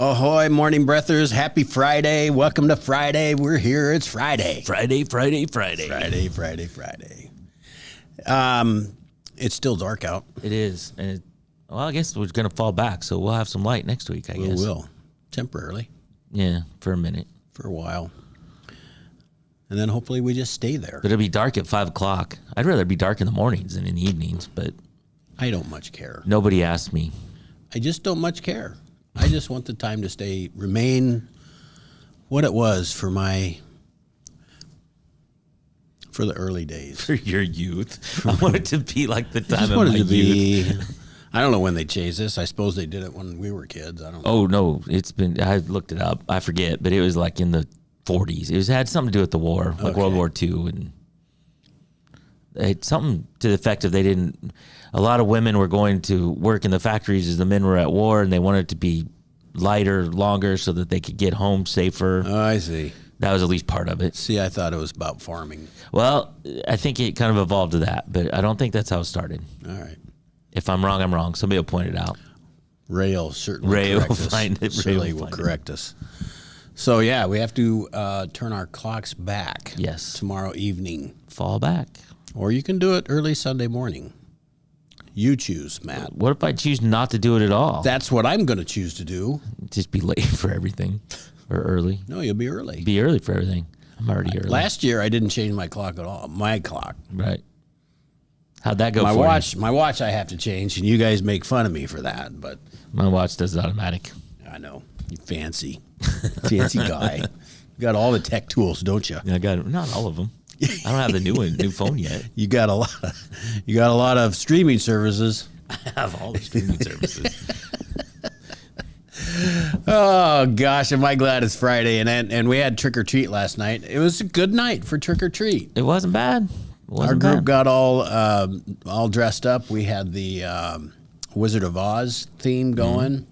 Ahoy, morning breathers. Happy Friday. Welcome to Friday. We're here. It's Friday. Friday. Friday. It's still dark out. It is. And well, I guess we're going to fall back, so we'll have some light next week, I guess. We will. Temporarily. Yeah, for a minute. For a while. And then hopefully we just stay there. But it'll be dark at 5 o'clock. I'd rather be dark in the mornings than in the evenings, but I don't much care. nobody asked me. I just don't much care. I just want the time to remain what it was for the early days. For your youth. I want it to be like the I time just of wanted my to youth. be. I don't know when they changed this. I suppose they did it when we were kids. I don't know. Oh, no. I looked it up. I forget, but it was like in the 40s. It had something to do with the war, like Okay. World War II. And it's something to the effect of a lot of women were going to work in the factories as the men were at war, and they wanted it to be lighter, longer, so that they could get home safer. Oh, I see. That was at least part of it. See, I thought it was about farming. Well, I think it kind of evolved to that, but I don't think that's how it started. All right. If I'm wrong, I'm wrong. Somebody will point it out. Ray will certainly Ray correct will us. find it. Certainly will correct us. So, yeah, we have to turn our clocks back. Yes. Tomorrow evening. Fall back. Or you can do it early Sunday morning. You choose, Matt. What if I choose not to do it at all? That's what I'm going to choose to do. Just be late for everything or early. No, you'll be early. Be early for everything. I'm already early. Last year, I didn't change my clock at all. My clock. Right. How'd that go My for watch. My watch I have to change, and you guys make fun of me for that, but you? My watch does it automatic. I know. You fancy. Fancy guy. You got all the tech tools, don't you? I got not all of them. I don't have the new phone yet. You got a lot of streaming services. I have all the streaming services. Oh gosh, am I glad it's Friday and we had trick or treat last night. It was a good night for trick or treat. It wasn't bad. Our group got all dressed up. We had the Wizard of Oz theme going.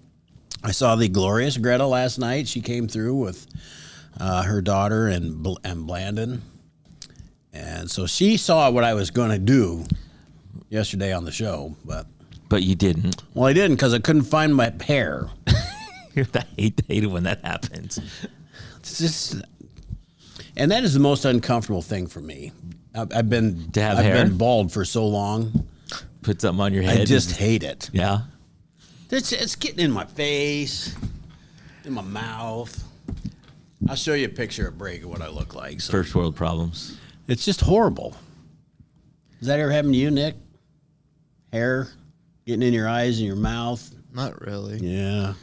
I saw the glorious Greta last night. She came through with her daughter and Blandon. And so she saw what I was going to do yesterday on the show, But you didn't. well, I didn't because I couldn't find my hair. I hate it when that happens. It's just, and that is the most uncomfortable thing for me. I've been To have I've hair? been bald for so long. Put something on your head. I just hate it. yeah. It's getting in my face, in my mouth. I'll show you a picture of break of what I look like. So. First world problems. It's just horrible. Does that ever happen to you, Nick? Hair getting in your eyes and your mouth? Not really. Yeah.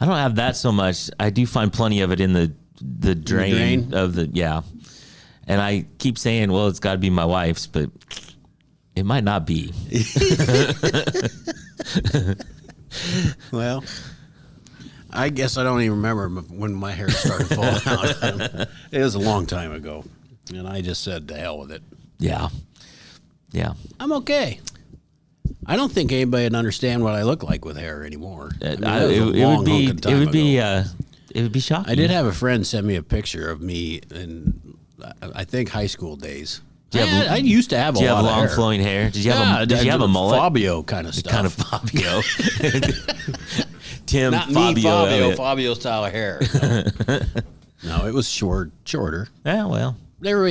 I don't have that so much. I do find plenty of it in the drain of the And I keep saying, well, it's got to be my wife's, but it might not be. Well, I guess I don't even remember when my hair started falling out. It was a long time ago. And I just said, to hell with it. Yeah. Yeah. I'm okay. I don't think anybody would understand what I look like with hair anymore. I mean, that was a It long would be. hunkin' time It would be shocking. I did have a friend send me a picture of me in, I think, high school days. I used to have a Did you lot have of long hair. flowing hair? Did you have Did a mullet? Fabio kind of stuff. Kind of Fabio. Tim Not Fabio. me, Fabio. Elliott. Fabio style of hair. No, it was shorter. Yeah, well, They were,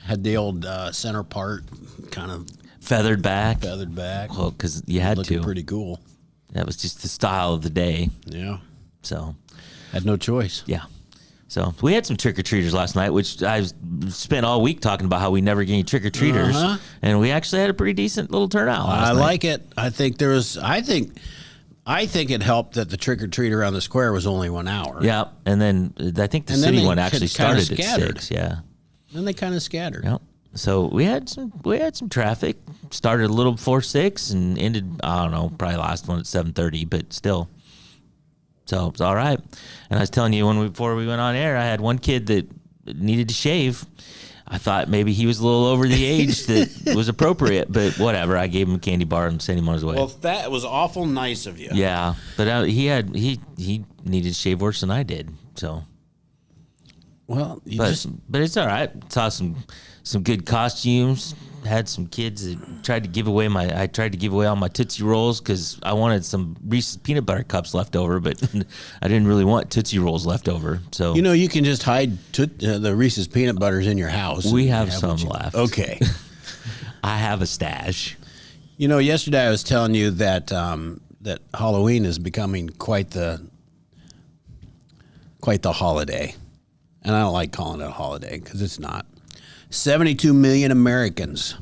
had the old center part kind of feathered back. feathered back. Well, because you had Looking to. pretty cool. That was just the style of the day. Yeah. So, Had no choice. yeah. So we had some trick-or-treaters last night, which I spent all week talking about how we never get any trick-or-treaters. Uh-huh. And we actually had a pretty decent little turnout last I night. like it. I think it helped that the trick or treat around the square was only 1 hour. Yeah, and then I think the And then city they one actually kinda started at scattered. 6. Yeah. Then they kind of scattered. Yep. So we had some traffic. Started a little before 6 and ended, I don't know, probably last one at 7:30, but still. So it's all right. And I was telling you before we went on air, I had one kid that needed to shave. I thought maybe he was a little over the age that was appropriate, but whatever. I gave him a candy bar and sent him on his way. Well, that was awful nice of you. Yeah, but he needed to shave worse than I did. So, Well, but it's all right. Saw some good costumes. had some kids that tried to give away I tried to give away all my Tootsie Rolls because I wanted some Reese's peanut butter cups left over, but I didn't really want Tootsie Rolls left over. So You can just hide the Reese's peanut butters in your house. we and have some what you- left. Okay. I have a stash. Yesterday I was telling you that that Halloween is becoming quite the holiday, and I don't like calling it a holiday because it's not. 72 million Americans,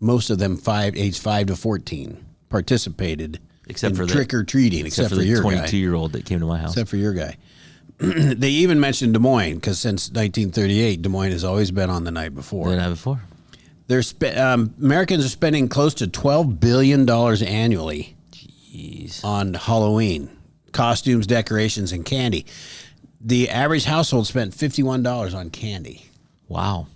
most of them aged 5 to 14, participated Except in for the- trick or treating, except for the your guy. 22-year-old that came to my house. Except for your guy. They even mentioned Des Moines because since 1938, Des Moines has always been on the night before. The night before. Americans are spending close to $12 billion annually Jeez. on Halloween, costumes, decorations, and candy. The average household spent $51 on candy. Wow.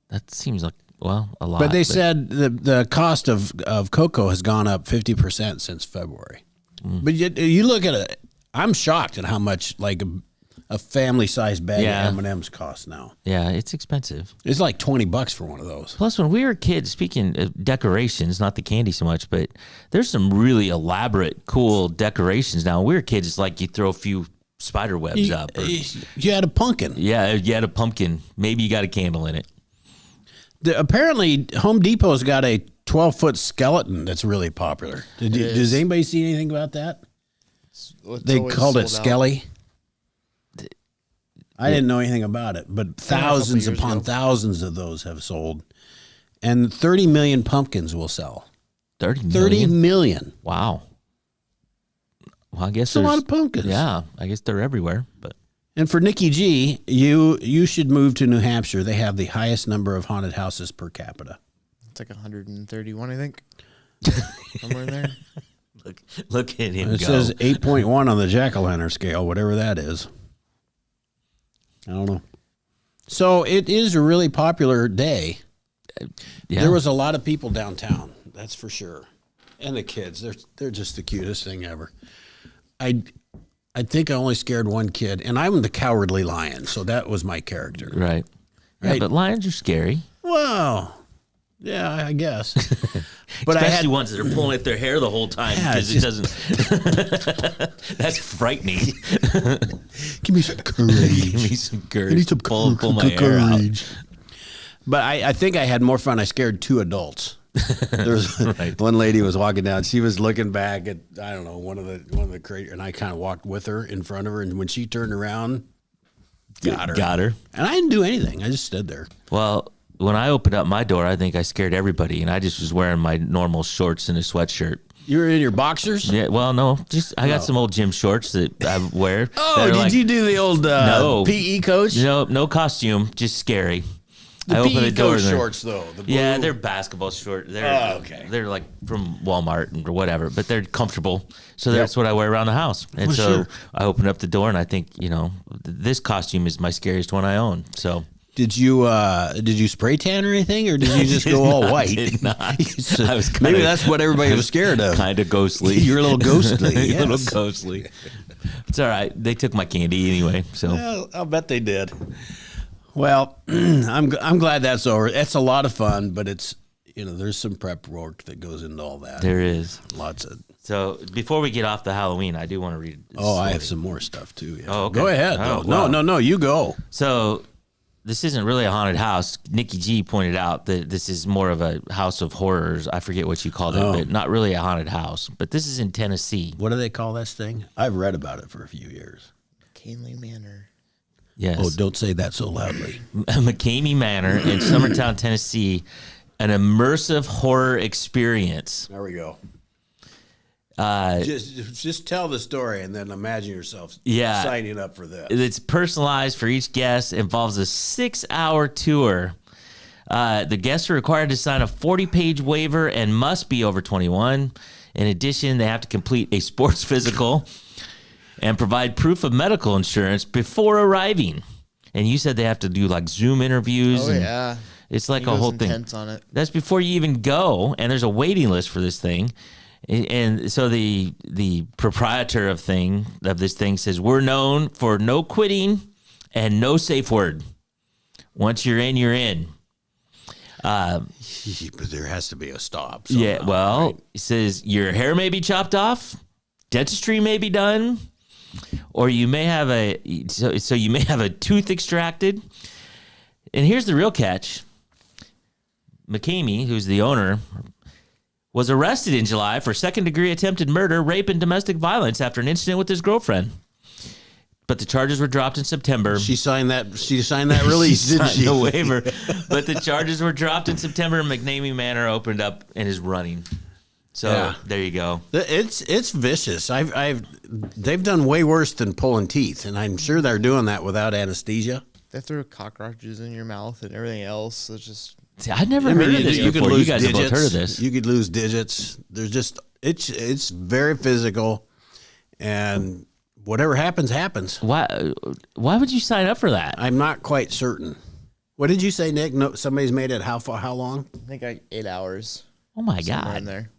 That seems like, a lot. But they said the cost of cocoa has gone up 50% since February. But you look at it, I'm shocked at how much like a family-sized bag of M&Ms costs now. Yeah, it's expensive. It's like $20 for one of those. Plus, when we were kids, speaking of decorations, not the candy so much, but there's some really elaborate, cool decorations now. When we were kids, it's like you throw a few spider webs up. Or, You had a pumpkin. yeah, you had a pumpkin. Maybe you got a candle in it. Apparently, Home Depot's got a 12-foot skeleton that's really popular. Does anybody see anything about that? They called it Skelly. I didn't know anything about it, but thousands upon thousands of those have sold. And 30 million pumpkins will sell. 30 million? 30 million. Wow. Well, I guess That's a lot of pumpkins. Yeah, I guess they're everywhere. But And for Nikki G, you should move to New Hampshire. They have the highest number of haunted houses per capita. It's like 131, I think. Somewhere in there. look at him It go. says 8.1 on the jack-o'-lantern scale, whatever that is. I don't know. So it is a really popular day. Yeah. There was a lot of people downtown, that's for sure. And the kids, they're just the cutest thing ever. I think I only scared one kid, and I'm the cowardly lion, so that was my character. Right. Yeah, Right. but lions are scary. Well, yeah, I guess. But Especially ones that are pulling at their hair the whole time Yeah, because it's it doesn't. That's frightening. give me some courage. Give me some courage. I need some pull my hair out. courage. But I think I had more fun. I scared two adults. There was Right. one lady was walking down. She was looking back at I don't know one of the craters, and I kind of walked with her in front of her. And when she turned around, got her. And I didn't do anything. I just stood there. Well, when I opened up my door, I think I scared everybody, and I just was wearing my normal shorts and a sweatshirt. You were in your boxers. Yeah, well, no, just I got some old gym shorts that I wear. Oh, that are did like, you do the old No. PE coach? No costume, just scary. The I opened PE the door coach and they're- shorts though. The blue. Yeah, they're basketball shorts. Oh, okay. They're like from Walmart or whatever, but they're comfortable. So that's what I wear around the house. And Well, so sure. I open up the door and I think, this costume is my scariest one I own. So Did you spray tan or anything, or did you just go all white? did not. I was kinda- Maybe that's what everybody was scared of. kind of ghostly. You're a little ghostly. A little yes. ghostly. It's all right. They took my candy anyway. So Well, I'll bet they did. Well, I'm glad that's over. It's a lot of fun, but it's there's some prep work that goes into all that. there is. Lots of. So before we get off the Halloween, I do want to read. a Oh, I story. have some more stuff too. Yeah. Oh, okay. Go ahead. Oh, No, wow. no, you go. So this isn't really a haunted house. Nikki G pointed out that this is more of a house of horrors. I forget what you called it, but not really a haunted house. But this is in Tennessee. What do they call this thing? I've read about it for a few years. Canley Manor. Yes. Oh, don't say that so loudly. McCamey Manor in Summertown, Tennessee. An immersive horror experience. There we go. Just tell the story and then imagine yourself Yeah. signing up for this. It's personalized for each guest. Involves a 6-hour tour. The guests are required to sign a 40-page waiver and must be over 21. In addition, they have to complete a sports physical and provide proof of medical insurance before arriving. And you said they have to do like Zoom interviews. Oh, and yeah. It's like He a goes whole thing. intense on it. That's before you even go, and there's a waiting list for this thing. And so the proprietor of this thing says, we're known for no quitting and no safe word. Once you're in, you're in. But there has to be a stop. Yeah, somehow, well, right? it says your hair may be chopped off, dentistry may be done, or you may have so you may have a tooth extracted. And here's the real catch. McCamey, who's the owner, was arrested in July for second-degree attempted murder, rape, and domestic violence after an incident with his girlfriend. But the charges were dropped in September. She signed that. She signed that release, didn't Signed she? the waiver. But the charges were dropped in September, and McNamee Manor opened up and is running. So Yeah. there you go. It's vicious. They've done way worse than pulling teeth, and I'm sure they're doing that without anesthesia. They throw cockroaches in your mouth and everything else. It's just See, I'd never heard of this before. You guys have both heard of this. You could lose digits. There's just it's very physical, and whatever happens, happens. Why would you sign up for that? I'm not quite certain. What did you say, Nick? No, somebody's made it how long? I think like 8 hours. Oh my Somewhere in God. there.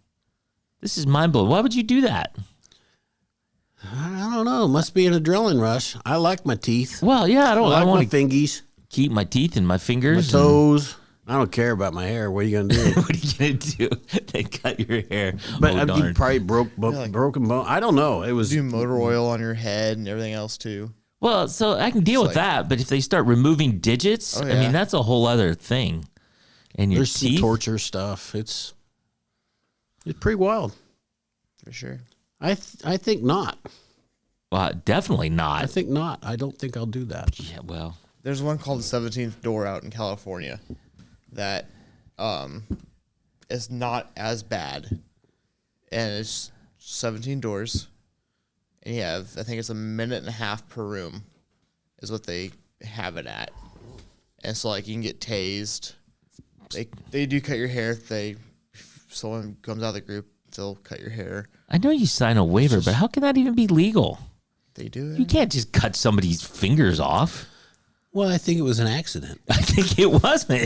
This is mind blowing. Why would you do that? I don't know. Must be an adrenaline rush. I like my teeth. Well, yeah, I I like want my to fingies, keep my teeth and my my fingers. toes. I don't care about my hair. What are you gonna do? What are you going to do? They cut your hair. But Oh, you darn. probably broken bone. I don't know. It was Do motor oil on your head and everything else too. Well, so I can deal with like- that, but if they start removing digits, Oh, I yeah. mean, that's a whole other thing. And your there's some teeth. torture stuff. It's pretty wild. For sure. I think not. Well, definitely I not. think not. I don't think I'll do that. Yeah, well, There's one called the 17th Door out in California that is not as bad. And it's 17 doors. And you have, I think it's a minute and a half per room is what they have it at. And so, like, you can get tased. They do cut your hair. If someone comes out of the group, they'll cut your hair. I know you sign a waiver, but how can that even be legal? They do it. You can't just cut somebody's fingers off. Well, I think it was an accident. I think it wasn't.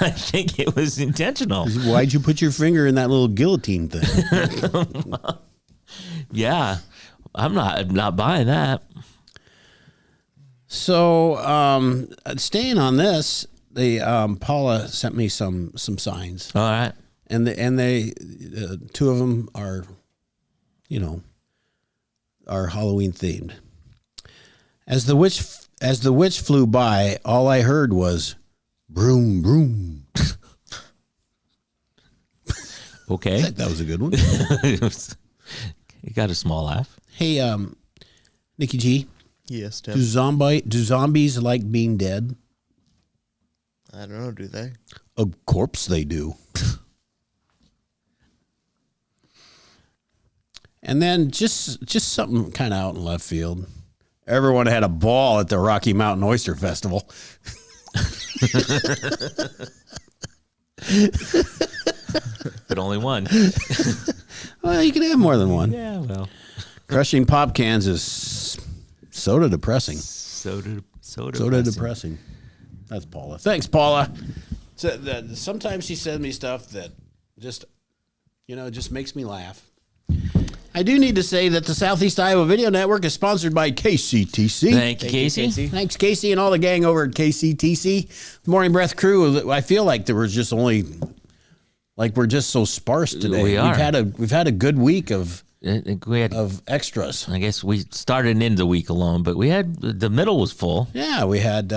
I think it was intentional. Why'd you put your finger in that little guillotine thing? Yeah, I'm not buying that. So, staying on this, Paula sent me some signs, All right. and they two of them are, are Halloween themed. As the witch flew by, all I heard was broom broom. Okay. I think that was a good one. You got a small laugh. Hey, Nikki G, Yes, do Tim. zombies like being dead? I don't know, do they? Of course they do. And then just something kind of out in left field. Everyone had a ball at the Rocky Mountain Oyster Festival. But only one. Well, you can have more than one. Yeah, well. Crushing pop cans is soda depressing. Soda Depressing. That's Paula. Thanks, Paula. Sometimes she sends me stuff that just makes me laugh. I do need to say that the Southeast Iowa Video Network is sponsored by KCTC. Thank you, Casey. Thanks, Casey, and all the gang over at KCTC. Morning Breath crew. I feel like there was just only, we're just so sparse today. We are. We've had a good week of We had, extras. I guess we started and ended the week alone, but we had the middle was full. Yeah, we had.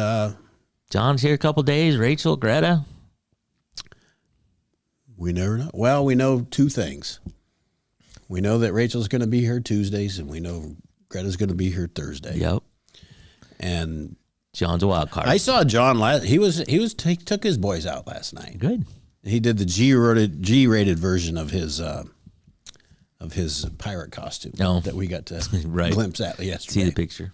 John's here a couple days. Rachel, Greta. We never know. Well, we know two things. We know that Rachel's going to be here Tuesdays, and we know Greta's going to be here Thursday. Yep. And John's a wild card. I saw John last. He took his boys out last night. Good. He did the G-rated version of his pirate costume that we got to Right. glimpse at yesterday. See the picture.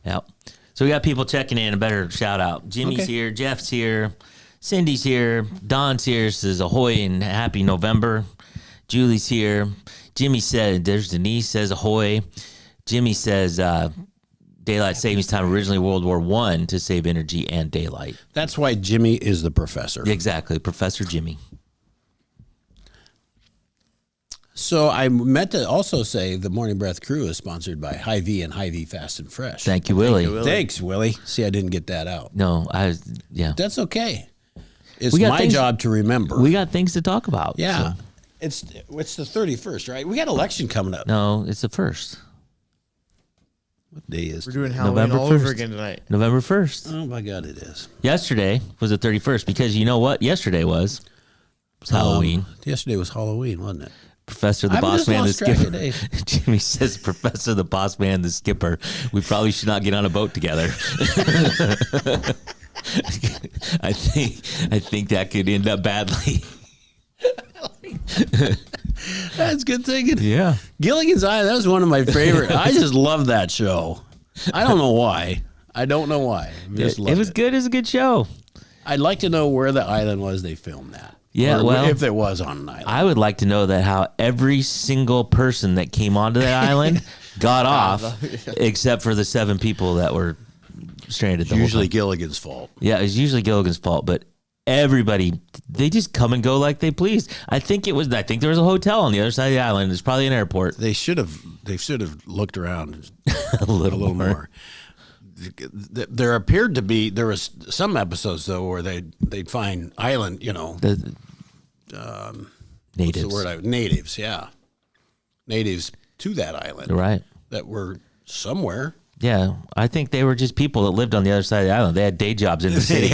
Yep. So we got people checking in. A better shout out. Jimmy's Okay. here. Jeff's here. Cindy's here. Don's here. Says ahoy and happy November. Julie's here. Jimmy said, there's Denise says ahoy. Jimmy says daylight savings time, originally World War I, to save energy and daylight. That's why Jimmy is the professor. Exactly. Professor Jimmy. So I meant to also say the Morning Breath crew is sponsored by Hy-Vee and Hy-Vee Fast and Fresh. Thank you, Willie. Thanks, Willie. See, I didn't get that out. No, yeah. That's okay. It's We got my things- job to remember. We got things to talk about. yeah. so. It's the 31st, right? We got election coming up. No, it's the 1st. What day is We're it? doing Halloween November all over 1st. again tonight. November 1st. Oh my God, it is. Yesterday was the 31st because you know what? Yesterday was Halloween. Yesterday was Halloween, wasn't it? Professor the I've Boss just Man, the lost track of skipper. days. Jimmy says, Professor the Boss Man, the skipper. We probably should not get on a boat together. I think that could end up badly. That's good thinking. Yeah. Gilligan's Island, that was one of my favorite. I just love that show. I don't know why. I don't know why. I just It loved was good. It was a good show. I'd like to know where the island was they filmed that. Yeah, Or well, if it was on an island. I would like to know that how every single person that came onto that island got off, except for the 7 people that were stranded. The Usually whole time. Gilligan's fault. Yeah, it's usually Gilligan's fault, but everybody, they just come and go like they please. I think there was a hotel on the other side of the island. There's probably an airport. They should have looked around a a little more. There appeared to be was some episodes though where they'd find island, The natives. what's the word? Natives, yeah. Natives to that island Right. that were somewhere. Yeah, I think they were just people that lived on the other side of the island. They had day jobs in the city.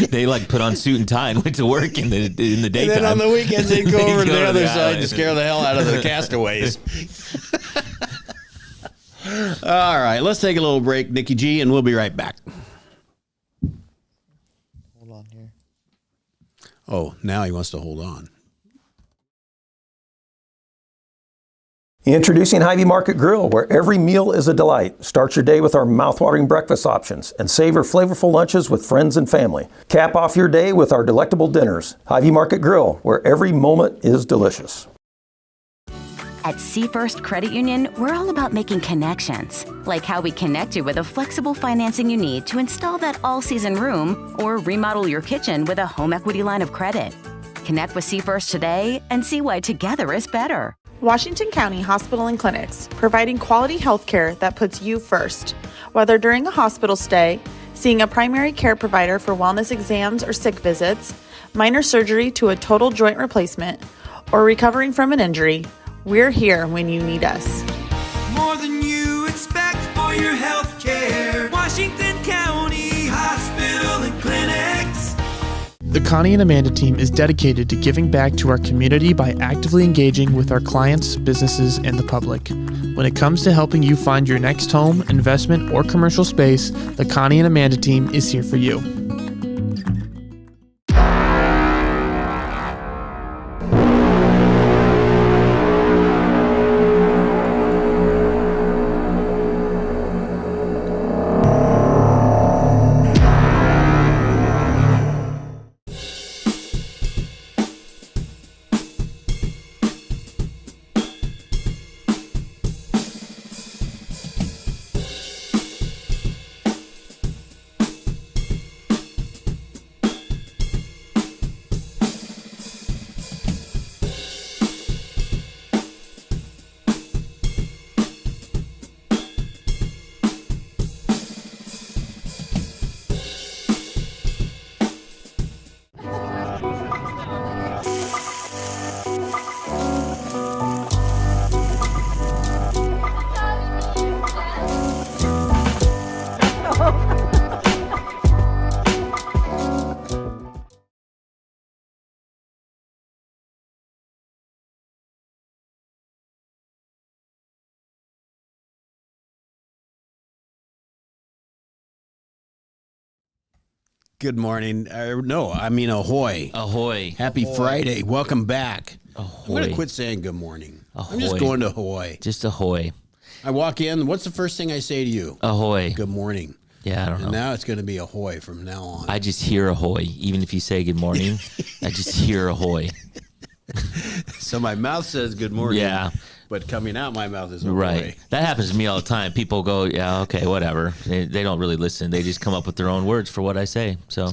they like put on suit and tie and went to work in the daytime. And then on the weekends they'd go over to the other side island. to scare the hell out of the castaways. All right, let's take a little break, Nikki G, and we'll be right back. Hold on here. Oh, now he wants to hold on. Introducing Hy-Vee Market Grill, where every meal is a delight. Start your day with our mouthwatering breakfast options and savor flavorful lunches with friends and family. Cap off your day with our delectable dinners. Hy-Vee Market Grill, where every moment is delicious. At Seafirst Credit Union, we're all about making connections, like how we connect you with a flexible financing you need to install that all-season room or remodel your kitchen with a home equity line of credit. Connect with Seafirst today and see why together is better. Washington County Hospital and Clinics, providing quality health care that puts you first. Whether during a hospital stay, seeing a primary care provider for wellness exams or sick visits, minor surgery to a total joint replacement, or recovering from an injury, we're here when you need us. More than you expect for your health care. Washington County Hospital and Clinics. The Connie and Amanda team is dedicated to giving back to our community by actively engaging with our clients, businesses, and the public. When it comes to helping you find your next home, investment, or commercial space, the Connie and Amanda team is here for you. Good morning. Ahoy. Ahoy. Happy Friday. Welcome back. Ahoy. I'm going to quit saying good morning. I'm just Ahoy. going to ahoy. Just ahoy. I walk in. What's the first thing I say to you? Ahoy. Good morning. Yeah, I don't And know. now it's going to be ahoy from now on. I just hear ahoy. Even if you say good morning, I just hear ahoy. So my mouth says good morning. Yeah. But coming out my mouth is ahoy. Right. That happens to me all the time. People go, yeah, okay, whatever. They don't really listen. They just come up with their own words for what I say. So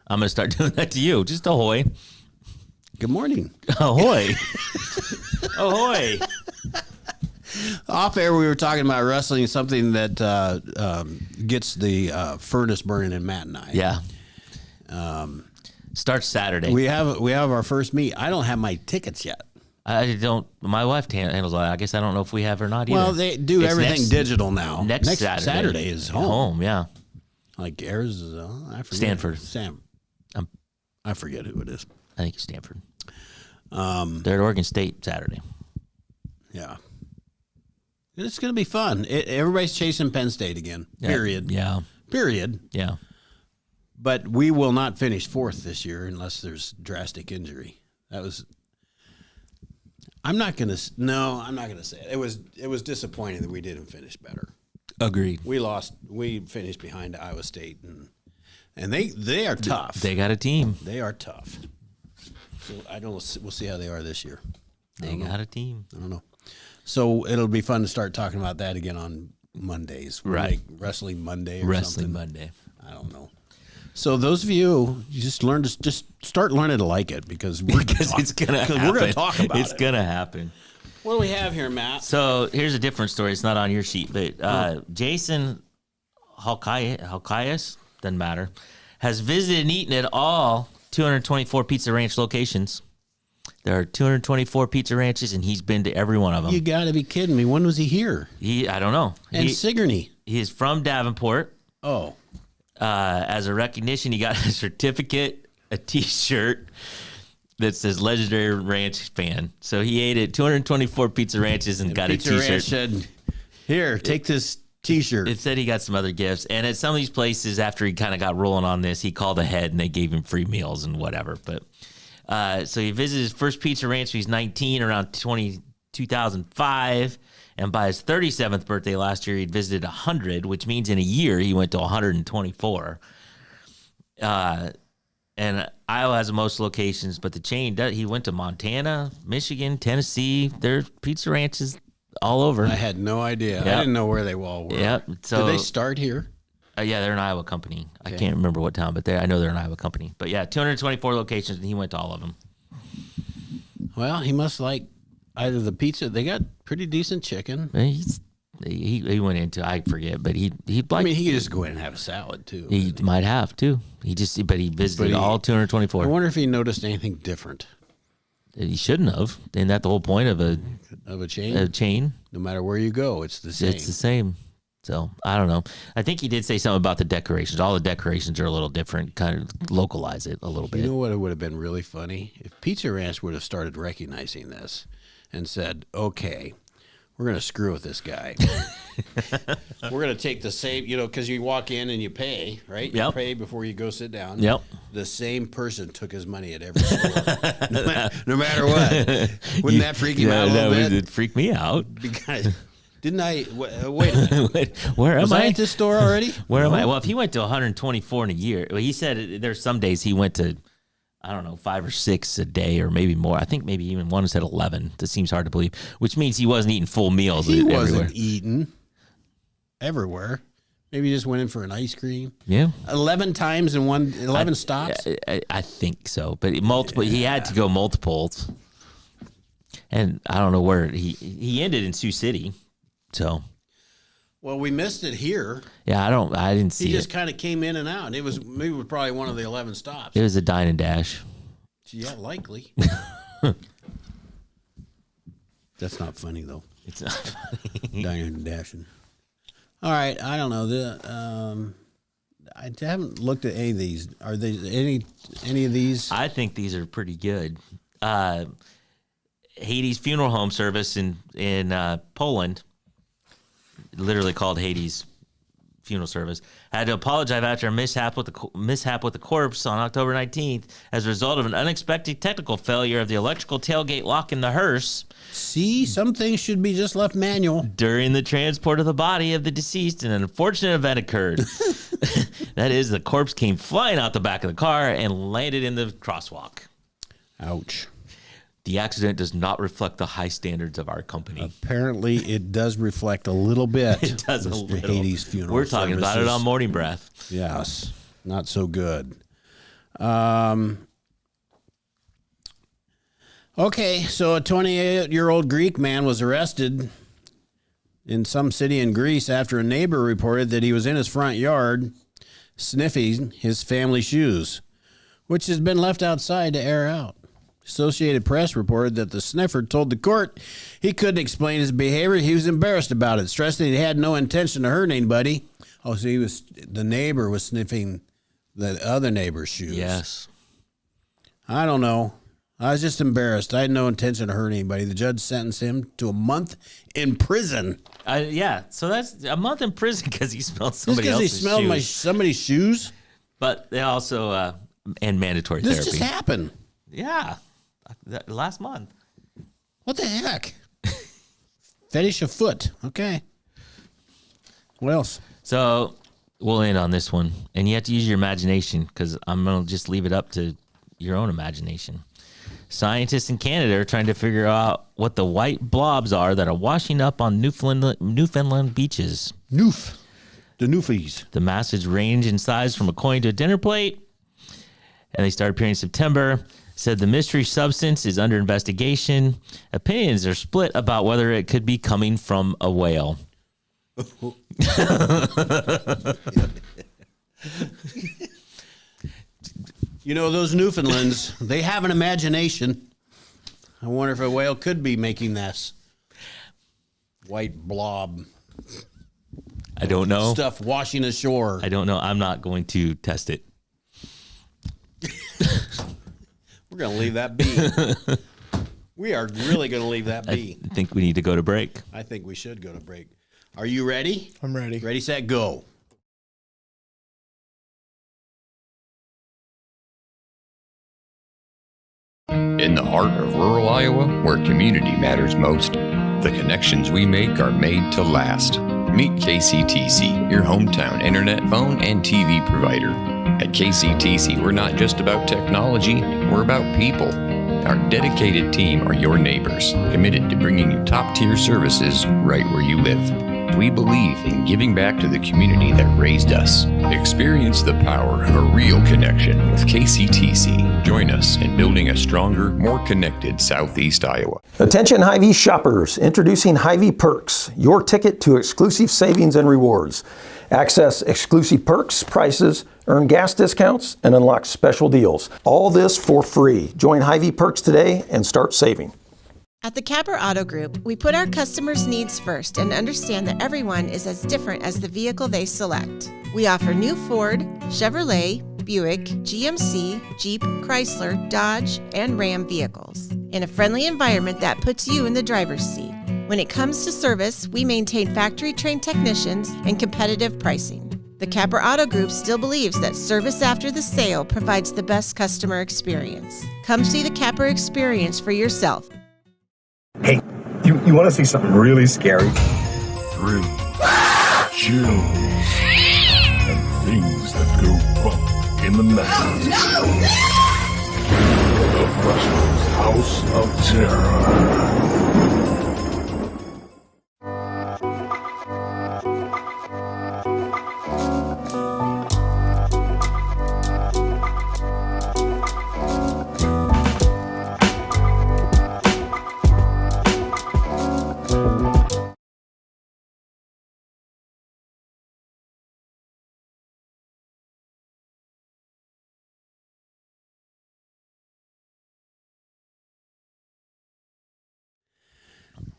I'm going to start doing that to you. Just ahoy. Good morning. Ahoy. Ahoy. Off air, we were talking about wrestling, something that gets the furnace burning in Matt and I. Yeah. Starts Saturday. We have our first meet. I don't have my tickets yet. I don't. My wife handles all that. I guess I don't know if we have or not either. Well, they do It's everything digital now. Next Saturday is home. Yeah. Like Arizona, I forget. Stanford. I forget who it is. I think it's Stanford. They're at Oregon State Saturday. Yeah. It's going to be fun. Everybody's chasing Penn State again. Period. Yeah. Period. Yeah. But we will not finish fourth this year unless there's drastic injury. I'm not going to say it. It was disappointing that we didn't finish better. Agreed. We finished behind Iowa State, and they are tough. They got a team. They are tough. So we'll see how they are this year. They got a team. I don't know. So it'll be fun to start talking about that again on Mondays. Right. Like Wrestling Monday or Wrestling something. Monday. I don't know. So those of you just learn to just start learning to like it because It's gonna happen. We're gonna talk about It's gonna happen. What do we have here, Matt? So here's a different story. It's not on your sheet, but Jason Halkias, doesn't matter, has visited and eaten at all 224 Pizza Ranch locations. There are 224 Pizza Ranches, and he's been to every one of them. You got to be kidding me. When was he here? I don't know. And Sigourney. He is from Davenport. Oh. As a recognition, he got a certificate, a T-shirt that says Legendary Ranch fan. So he ate at 224 Pizza Ranches and got Pizza a T-shirt. Ranch said, "Here, take this T-shirt." It said he got some other gifts. And at some of these places, after he kind of got rolling on this, he called ahead and they gave him free meals and whatever. But so he visited his first Pizza Ranch when he was 19, around 2005. And by his 37th birthday last year, he'd visited 100, which means in a year he went to 124. And Iowa has the most locations, but the chain, he went to Montana, Michigan, Tennessee. There's Pizza Ranches all over. I had no idea. Yep. I didn't know where they all were. Yep. So, did they start here? Yeah, they're an Iowa company. I can't remember what town, but I know they're an Iowa company. But yeah, 224 locations, and he went to all of them. Well, he must like either the pizza. They got pretty decent chicken. He went into, I forget, but he liked. I mean, he could just go in and have a salad too. He might have too. He visited all 224. I wonder if he noticed anything different. He shouldn't have. Isn't that the whole point of a chain? A chain. No matter where you go, it's the same. It's the same. So I don't know. I think he did say something about the decorations. All the decorations are a little different. Kind of localize it a little bit. You know what? It would have been really funny if Pizza Ranch would have started recognizing this and said, "Okay, we're going to screw with this guy. We're going to take the same, because you walk in and you pay, right? You pay before you go sit down. Yep. The same person took his money at every store, no matter what. Wouldn't that freak you out a little bit? It freaked me out. Because didn't I? Wait a minute. Where am Was I at this store already? Where am I? Well, if he went to 124 in a year, well, he said there's some days he went to, I don't know, 5 or 6 a day or maybe more. I think maybe even one said 11. That seems hard to believe, which means he wasn't eating full meals everywhere. He wasn't eating everywhere. Maybe he just went in for an ice cream. Yeah. 11 times in 11 stops? I think so. But multiple. He had to go multiples. And I don't know where. He ended in Sioux City. So. Well, we missed it here. Yeah, I didn't see it. He just kind of came in and out. It was probably one of the 11 stops. It was a dine and dash. Yeah, likely. That's not funny, though. It's not funny. Dine and dashing. All right, I don't know. I haven't looked at any of these. Are they any of these? I think these are pretty good. Hades Funeral Home Service in Poland, literally called Hades Funeral Service, had to apologize after a mishap with the corpse on October 19th as a result of an unexpected technical failure of the electrical tailgate lock in the hearse. See, some things should be just left manual. During the transport of the body of the deceased, an unfortunate event occurred. That is, the corpse came flying out the back of the car and landed in the crosswalk. Ouch. The accident does not reflect the high standards of our company. Apparently, it does reflect a little bit. It does a little. Hades Funeral We're talking about it on Morning Breath. Yes, not so good. Okay, so a 28-year-old Greek man was arrested in some city in Greece after a neighbor reported that he was in his front yard sniffing his family shoes. which has been left outside to air out. Associated Press reported that the sniffer told the court he couldn't explain his behavior. He was embarrassed about it, stressing he had no intention to hurt anybody. Oh, so the neighbor was sniffing the other neighbor's shoes. Yes. I don't know. I was just embarrassed. I had no intention to hurt anybody. The judge sentenced him to a month in prison. Yeah, so that's a month in prison because he smelled Just somebody because he else's smelled shoes. somebody's shoes? But they also, and mandatory This therapy. just happened. Yeah, last month. What the heck? Fetish of foot. Okay. What else? So we'll end on this one. And you have to use your imagination because I'm going to just leave it up to your own imagination. Scientists in Canada are trying to figure out what the white blobs are that are washing up on Newfoundland beaches. Noof. The Noofies. The masses range in size from a coin to a dinner plate. And they started appearing in September. Said the mystery substance is under investigation. Opinions are split about whether it could be coming from a whale. You know, those Newfoundlands, they have an imagination. I wonder if a whale could be making this white blob I don't know. stuff washing ashore. I don't know. I'm not going to test it. We're going to leave that be. We are really going to leave that be. I think we need to go to break. I think we should go to break. Are you ready? I'm ready. Ready, set, go. In the heart of rural Iowa, where community matters most, the connections we make are made to last. Meet KCTC, your hometown internet, phone, and TV provider. At KCTC, we're not just about technology, we're about people. Our dedicated team are your neighbors, committed to bringing you top-tier services right where you live. We believe in giving back to the community that raised us. Experience the power of a real connection with KCTC. Join us in building a stronger, more connected Southeast Iowa. Attention Hy-Vee shoppers, introducing Hy-Vee Perks, your ticket to exclusive savings and rewards. Access exclusive perks, prices, earn gas discounts, and unlock special deals. All this for free. Join Hy-Vee Perks today and start saving. At the Capper Auto Group, we put our customers' needs first and understand that everyone is as different as the vehicle they select. We offer new Ford, Chevrolet, Buick, GMC, Jeep, Chrysler, Dodge, and Ram vehicles in a friendly environment that puts you in the driver's seat. When it comes to service, we maintain factory-trained technicians and competitive pricing. The Capper Auto Group still believes that service after the sale provides the best customer experience. Come see the Capper experience for yourself. Hey, you want to see something really scary? Thrills, chills, and things that go bump in the night. The Russians' House of Terror.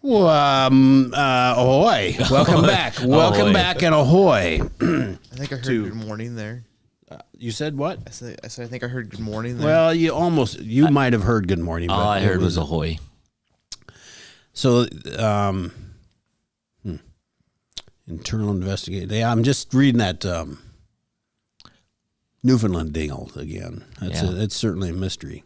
Ahoy. Welcome back. Welcome Ahoy. back and ahoy. I think I heard good morning there. You said what? I said I think I heard good morning there. Well, you might have heard good morning. All but I it heard was ahoy. So, internal investigation. Yeah, I'm just reading that Newfoundland dingle again. It's certainly a mystery.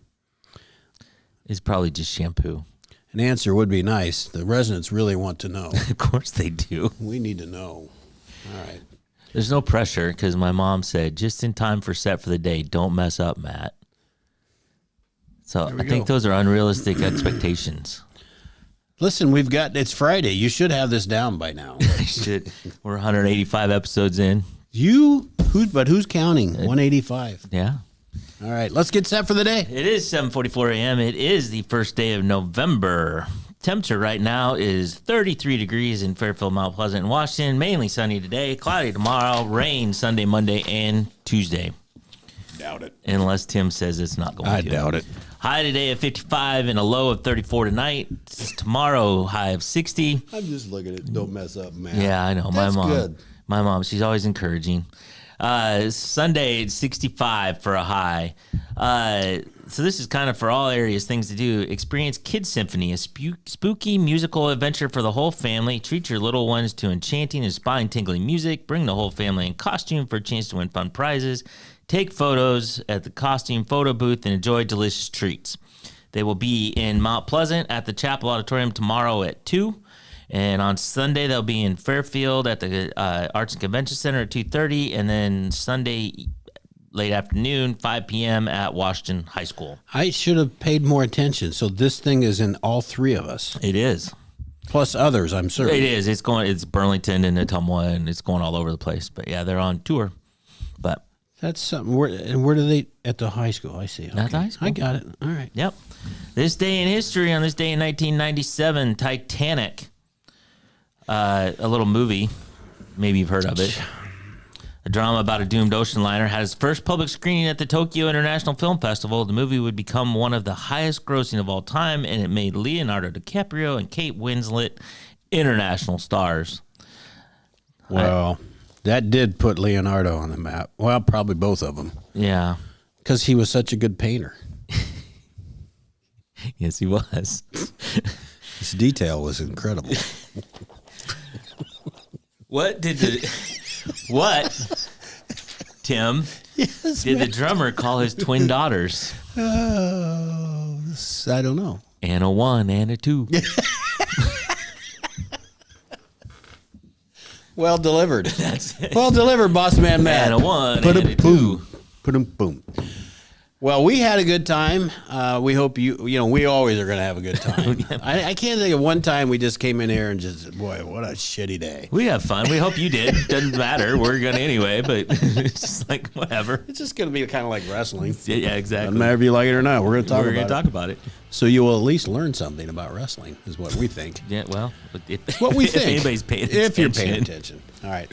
It's probably just shampoo. An answer would be nice. The residents really want to know. Of course they do. We need to know. All right. There's no pressure because my mom said, just in time for set for the day, don't mess up, Matt. So I think those are unrealistic expectations. Listen, it's Friday. You should have this down by now. I should. We're 185 episodes in. But who's counting? 185. Yeah. All right, let's get set for the day. It is 7:44 a.m. It is the first day of November. Temperature right now is 33 degrees in Fairfield, Mount Pleasant, and Washington. Mainly sunny today, cloudy tomorrow, rain Sunday, Monday, and Tuesday. doubt it. Unless Tim says it's not going to. I doubt it. High today at 55 and a low of 34 tonight. Tomorrow, high of 60. I'm just looking at don't mess up, man. Yeah, I know. That's good. My mom, she's always encouraging. Sunday, it's 65 for a high. So this is kind of for all areas, things to do. Experience Kids Symphony, a spooky musical adventure for the whole family. Treat your little ones to enchanting and spine-tingling music. Bring the whole family in costume for a chance to win fun prizes. Take photos at the costume photo booth and enjoy delicious treats. They will be in Mount Pleasant at the Chapel Auditorium tomorrow at 2. And on Sunday, they'll be in Fairfield at the Arts and Convention Center at 2:30. And then Sunday, late afternoon, 5 p.m. at Washington High School. I should have paid more attention. So this thing is in all three of us. It is. Plus others, I'm certain. It is. It's Burlington and Ottumwa, and it's going all over the place. But yeah, they're on tour. But that's something. Where do they at the high school? I see. Okay. At the high school. I got it. All right. Yep. This day in history, on this day in 1997, Titanic, a little movie, maybe you've heard of it. A drama about a doomed ocean liner had its first public screening at the Tokyo International Film Festival. The movie would become one of the highest grossing of all time, and it made Leonardo DiCaprio and Kate Winslet international stars. Well, that did put Leonardo on the map. Well, probably both of them. Yeah. Because he was such a good painter. Yes, he was. His detail was incredible. What, Tim, did the drummer call his twin daughters? I don't know. Anna 1, Anna 2. Well delivered. That's it. Well delivered, Boss Man Matt. Anna 1, Anna 2. Boom. Well, we had a good time. We hope we always are going to have a good time. I can't think of one time we just came in here and just, boy, what a shitty day. We have fun. We hope you did. Doesn't matter. We're going to anyway, but it's just like, whatever. It's just going to be kind of like wrestling. Yeah, exactly. Doesn't matter if you like it or not. We're going to talk about it. So you will at least learn something about wrestling, is what we think. Yeah, well, what we think. If anybody's paying attention. If you're paying attention. All right.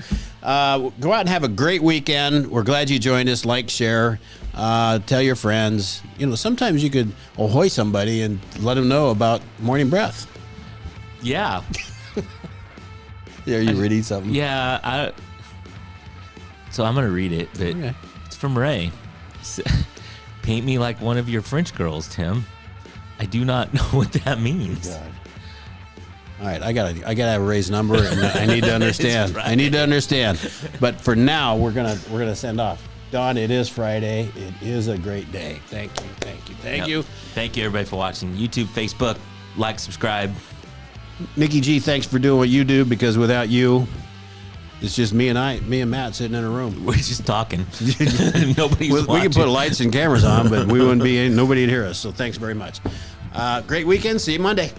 Go out and have a great weekend. We're glad you joined us. Like, share, tell your friends. Sometimes you could ahoy somebody and let them know about Morning Breath. Yeah. Are you reading something? Yeah. So I'm going to read it, but okay. It's from Ray. Paint me like one of your French girls, Tim. I do not know what that means. God. All right, I gotta have a raised number, and I need to understand. I need to understand. But for now, we're gonna send off. Don, it is Friday. It is a great day. Thank you. Thank you, everybody, for watching. YouTube, Facebook, like, subscribe. Nikki G, thanks for doing what you do, because without you, it's just me and Matt sitting in a room. We're just talking. Nobody's watching. We can put lights and cameras on, but nobody would hear us. So thanks very much. Great weekend. See you Monday.